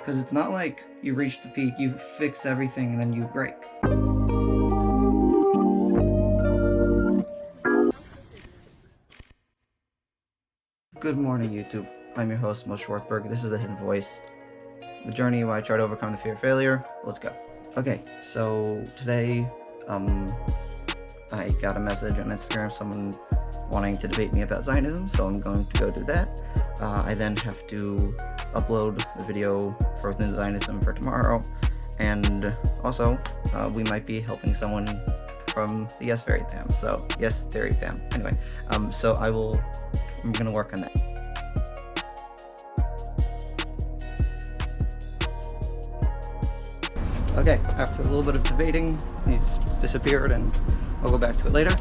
because it's not like you reach the peak, you fix everything, and then you break. Good morning, YouTube. I'm your host, Mo Schwartzberg. This is The Hidden Voice, the journey where I try to overcome the fear of failure. Let's go. Okay, so today, I got a message on Instagram, someone wanting to debate me about Zionism, so I'm going to go do that. I then have to upload the video for Within Zionism for tomorrow, and also, we might be helping someone from the Yes Theory fam. So, Yes Theory fam. Anyway, so I'm gonna work on that. Okay, after a little bit of debating, he's disappeared, and I'll go back to it later.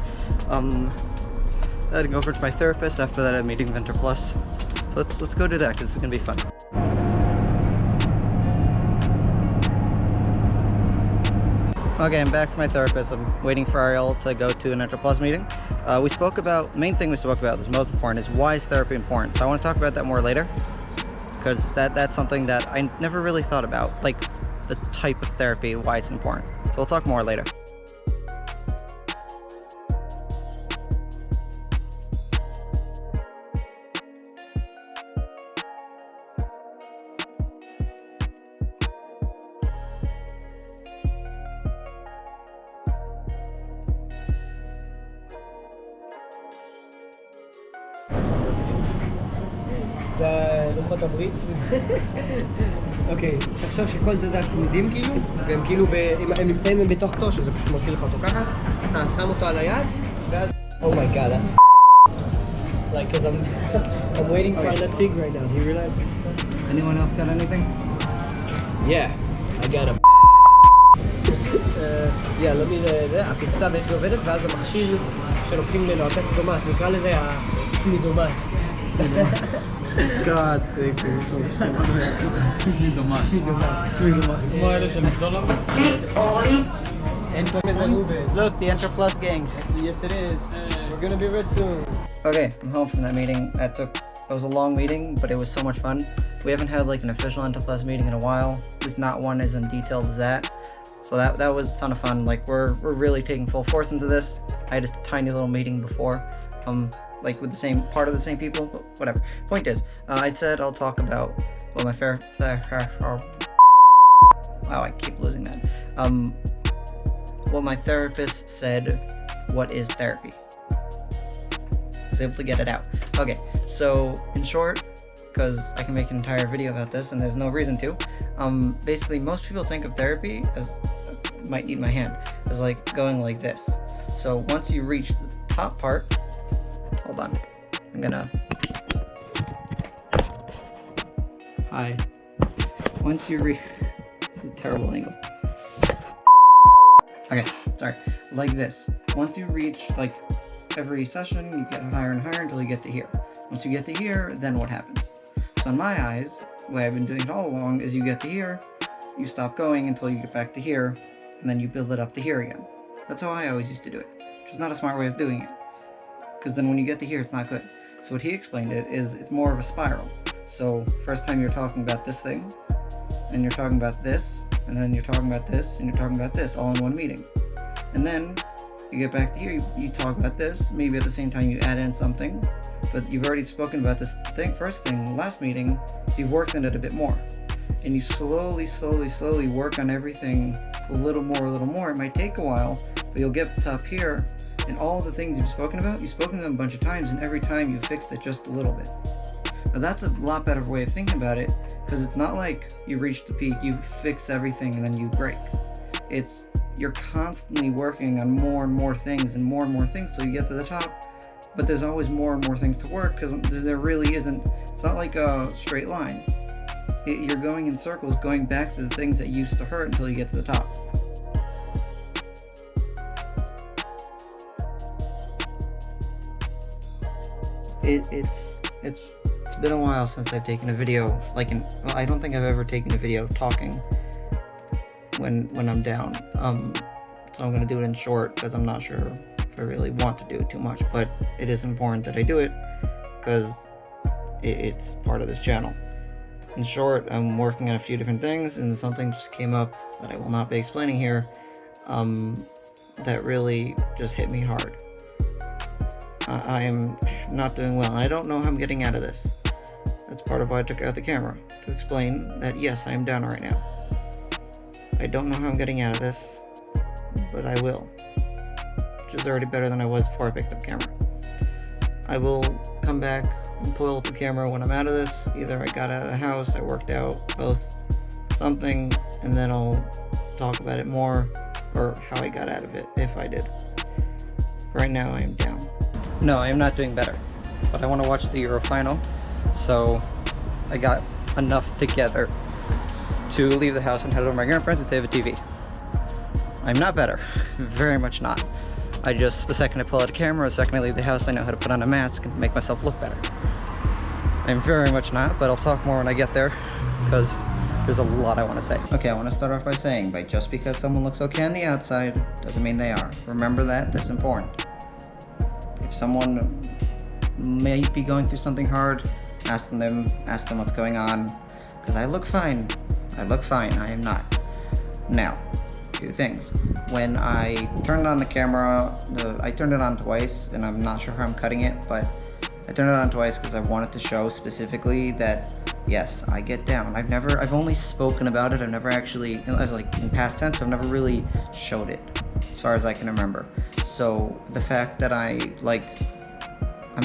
Heading over to my therapist. After that, I'm meeting Venture Plus. Let's go do that, because it's gonna be fun. Okay, I'm back to my therapist. I'm waiting for Ariel to go to an Venture Plus meeting. The main thing we spoke about, that's most important, is why is therapy important? So I want to talk about that more later, because that's something that I never really thought about, like the type of therapy and why it's important. So we'll talk more later. לוחות הברית. אוקיי, תחשוב שכל זה הצמידים כאילו, והם כאילו, הם נמצאים בתוך תוש, אז זה פשוט מוציא לך אותו ככה, אתה שם אותו על היד, ואז... Oh my god, that's like, cause I'm waiting for that thing right now, do you realize? Anyone else got anything? Yeah, I got a... let me... הפצצה באיך היא עובדת, ואז המכשיר שלוקחים ממנו, הכספומט, נקרא לזה הצמידומט. God sake, צמידומט. כמו אלו של מקדונלדס? אין פה כזה מובן. Look, the Enter Plus gang. Yes it is. We're gonna be rich soon. Okay, I'm home from that meeting. It was a long meeting, but it was so much fun. We haven't had like an official Enter Plus meeting in a while. At least not one as in detailed as that. So that was a ton of fun. Like we're really taking full force into this. I had a tiny little meeting before. Like with the same part of the same people, but whatever. Point is, I said I'll talk about what my wow, I keep losing that. What my therapist said, what is therapy? I was able to get it out. Okay, so in short, because I can make an entire video about this and there's no reason to, basically most people think of therapy as, might need my hand, as like going like this. So once you reach the top part, hold on, I'm gonna, hi, once you reach, this is a terrible angle, okay, sorry, like this, once you reach, like, every session, you get higher and higher until you get to here. Once you get to here, then what happens? So in my eyes, the way I've been doing it all along is you get to here, you stop going until you get back to here, and then you build it up to here again. That's how I always used to do it, which is not a smart way of doing it, because then when you get to here, it's not good. So what he explained it is it's more of a spiral. So first time you're talking about this thing, and you're talking about this, and then you're talking about this, and you're talking about this, all in one meeting. And then you get back to here, you talk about this, maybe at the same time you add in something, but you've already spoken about this first thing, the last meeting, so you've worked on it a bit more. And you slowly work on everything a little more. It might take a while, but you'll get to up here, and all the things you've spoken about, you've spoken them a bunch of times, and every time you fixed it just a little bit. Now that's a lot better way of thinking about it, because it's not like you reach the peak, you fix everything, and then you break. It's, you're constantly working on more and more things till you get to the top, but there's always more and more things to work, because there really isn't, it's not like a straight line. You're going in circles, going back to the things that used to hurt until you get to the top. It's been a while since I've taken a video, I don't think I've ever taken a video talking when I'm down. So I'm gonna do it in short because I'm not sure if I really want to do it too much, but it is important that I do it because it's part of this channel. In short, I'm working on a few different things, and something just came up that I will not be explaining here, that really just hit me hard. I am not doing well, and I don't know how I'm getting out of this. That's part of why I took out the camera, to explain that yes, I am down right now. I don't know how I'm getting out of this, but I will. Which is already better than I was before I picked up the camera. I will come back and pull up the camera when I'm out of this. Either I got out of the house, I worked out, both, something, and then I'll talk about it more, or how I got out of it, if I did. Right now I am down. No, I am not doing better, but I want to watch the Euro final, so I got enough together to leave the house and head over to my grandparents and they have a TV. I'm not better, very much not. The second I pull out a camera, the second I leave the house, I know how to put on a mask and make myself look better. I'm very much not, but I'll talk more when I get there, because there's a lot I want to say. Okay, I want to start off by saying, just because someone looks okay on the outside, doesn't mean they are. Remember that's important. If someone may be going through something hard, ask them what's going on, because I look fine, I am not. Now, two things. When I turned on the camera, I turned it on twice, and I'm not sure how I'm cutting it, but I turned it on twice because I wanted to show specifically that yes, I get down. I've only spoken about it. I've never actually, as like in past tense, I've never really showed it, as far as I can remember. So the fact that I'm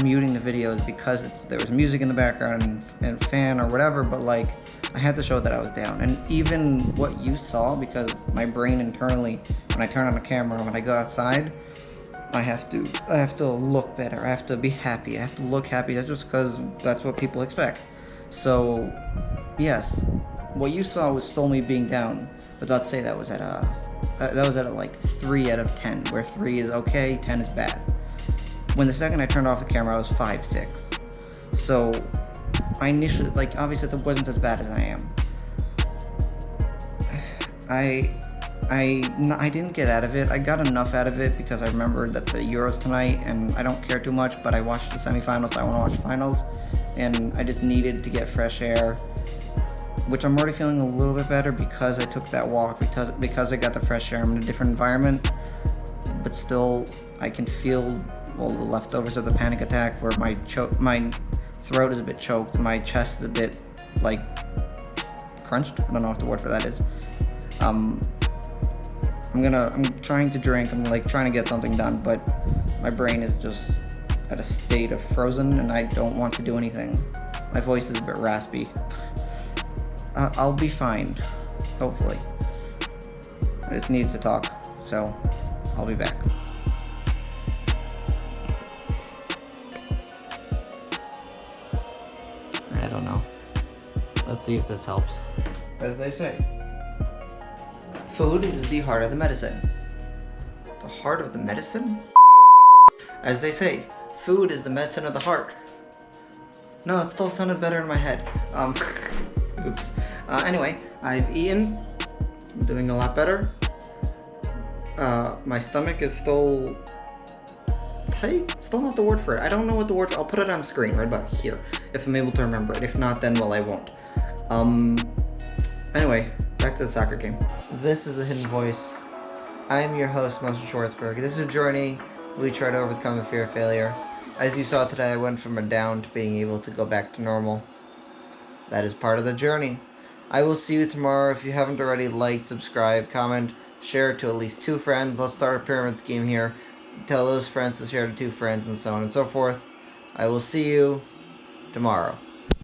muting the videos because there was music in the background and fan or whatever, but like I had to show that I was down. And even what you saw, because my brain internally, when I turn on the camera, when I go outside, I have to look better. I have to be happy. I have to look happy. That's just because that's what people expect. So, yes, what you saw was still me being down, but let's say that was at a like 3 out of 10, where 3 is okay, 10 is bad. When the second I turned off the camera, I was 5, 6. So, I initially, obviously it wasn't as bad as I am. I didn't get out of it. I got enough out of it because I remembered that the Euros tonight, and I don't care too much, but I watched the semifinals, so I want to watch the finals, and I just needed to get fresh air, which I'm already feeling a little bit better because I took that walk, because I got the fresh air. I'm in a different environment, but still, I can feel the leftovers of the panic attack, where my throat is a bit choked, my chest is a bit, crunched. I don't know what the word for that is. I'm trying to drink, I'm trying to get something done, but my brain is just at a state of frozen, and I don't want to do anything. My voice is a bit raspy. I'll be fine, hopefully. I just need to talk, so I'll be back. I don't know. Let's see if this helps. As they say, food is the heart of the medicine. The heart of the medicine? As they say, food is the medicine of the heart. No, it still sounded better in my head. Oops. Anyway, I've eaten. I'm doing a lot better. My stomach is still tight. Still not the word for it. I don't know what the word for. I'll put it on the screen right about here if I'm able to remember it. If not, then well, I won't. Anyway, back to the soccer game. This is The Hidden Voice. I'm your host, Moshe Schwartzberg. This is a journey we try to overcome the fear of failure. As you saw today, I went from a down to being able to go back to normal. That is part of the journey. I will see you tomorrow. If you haven't already, like, subscribe, comment, share it to at least 2 friends. Let's start a pyramid scheme here. Tell those friends to share to 2 friends, and so on and so forth. I will see you tomorrow.